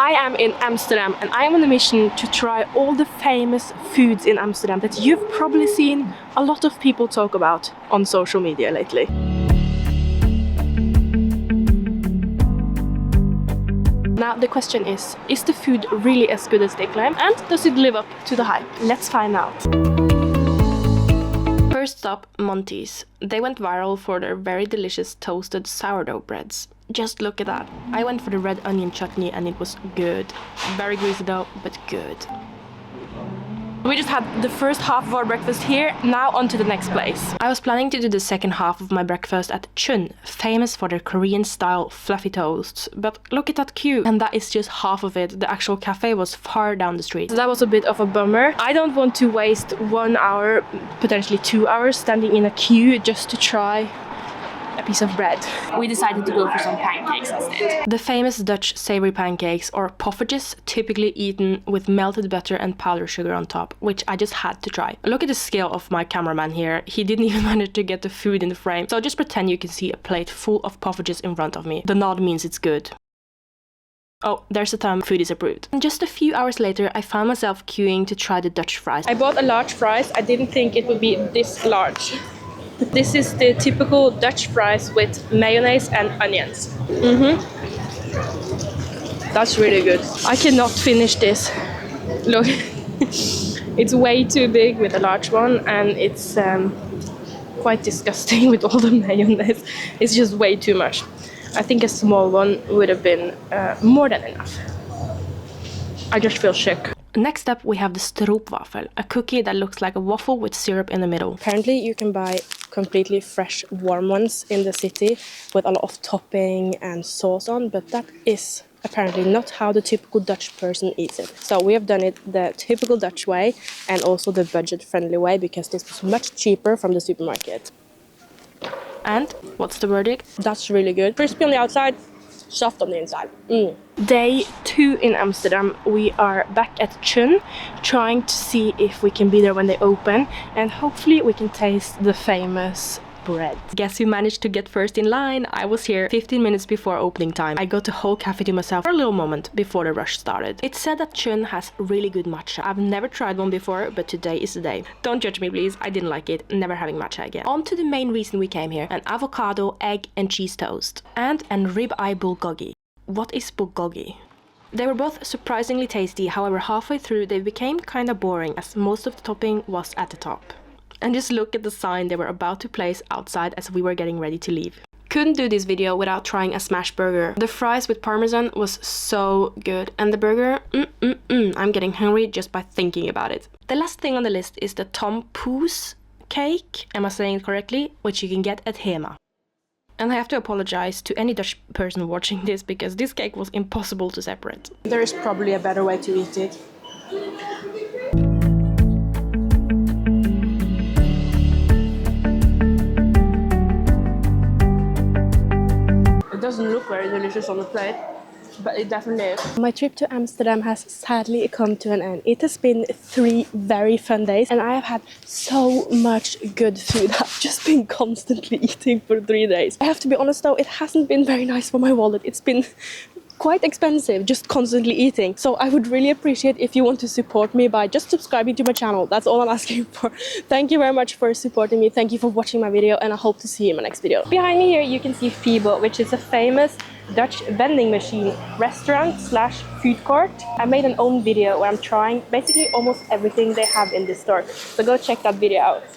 I am in Amsterdam and I am on a mission to try all the famous foods in Amsterdam that you've probably seen a lot of people talk about on social media lately. Now the question is the food really as good as they claim, and does it live up to the hype? Let's find out. First up, Montys. They went viral for their very delicious toasted sourdough breads. Just look at that. I went for the red onion chutney and it was good. Very greasy though, but good. We just had the first half of our breakfast here, now on to the next place. I was planning to do the second half of my breakfast at Chun, famous for their Korean style fluffy toasts, but look at that queue. And that is just half of it. The actual cafe was far down the street. So that was a bit of a bummer. I don't want to waste 1 hour, potentially 2 hours standing in a queue just to try a piece of bread. We decided to go for some pancakes instead. The famous Dutch savory pancakes, or poffertjes, typically eaten with melted butter and powdered sugar on top, which I just had to try. Look at the skill of my cameraman here. He didn't even manage to get the food in the frame. So just pretend you can see a plate full of poffertjes in front of me. The nod means it's good. Oh, there's the time food is approved. And just a few hours later, I found myself queuing to try the Dutch fries. I bought a large fries. I didn't think it would be this large. This is the typical Dutch fries with mayonnaise and onions. That's really good. I cannot finish this. Look, it's way too big with a large one, and it's quite disgusting with all the mayonnaise. It's just way too much. I think a small one would have been more than enough. I just feel sick. Next up, we have the Stroop waffle, a cookie that looks like a waffle with syrup in the middle. Apparently, you can buy completely fresh, warm ones in the city with a lot of topping and sauce on, but that is apparently not how the typical Dutch person eats it. So we have done it the typical Dutch way and also the budget-friendly way, because this was much cheaper from the supermarket. And what's the verdict? That's really good. Crispy on the outside, soft on the inside. Day 2 in Amsterdam. We are back at Chun, trying to see if we can be there when they open, and hopefully we can taste the famous bread. Guess who managed to get first in line? I was here 15 minutes before opening time. I got the whole cafe to myself for a little moment before the rush started. It's said that Chun has really good matcha. I've never tried one before, but today is the day. Don't judge me please, I didn't like it. Never having matcha again. On to the main reason we came here: an avocado, egg and cheese toast. And ribeye bulgogi. What is bulgogi? They were both surprisingly tasty, however halfway through they became kinda boring as most of the topping was at the top. And just look at the sign they were about to place outside as we were getting ready to leave. Couldn't do this video without trying a smash burger. The fries with parmesan was so good, and the burger, I'm getting hungry just by thinking about it. The last thing on the list is the Poose Cake, am I saying it correctly, which you can get at Hema. And I have to apologize to any Dutch person watching this, because this cake was impossible to separate. There is probably a better way to eat it. It doesn't look very delicious on the plate, but it definitely is. My trip to Amsterdam has sadly come to an end. It has been 3 very fun days, and I have had so much good food. I've just been constantly eating for 3 days. I have to be honest though, it hasn't been very nice for my wallet. It's been quite expensive just constantly eating. So I would really appreciate if you want to support me by just subscribing to my channel. That's all I'm asking for. Thank you very much for supporting me. Thank you for watching my video, and I hope to see you in my next video. Behind me here you can see Fibo, which is a famous Dutch vending machine restaurant slash food court. I made an own video where I'm trying basically almost everything they have in this store. So go check that video out.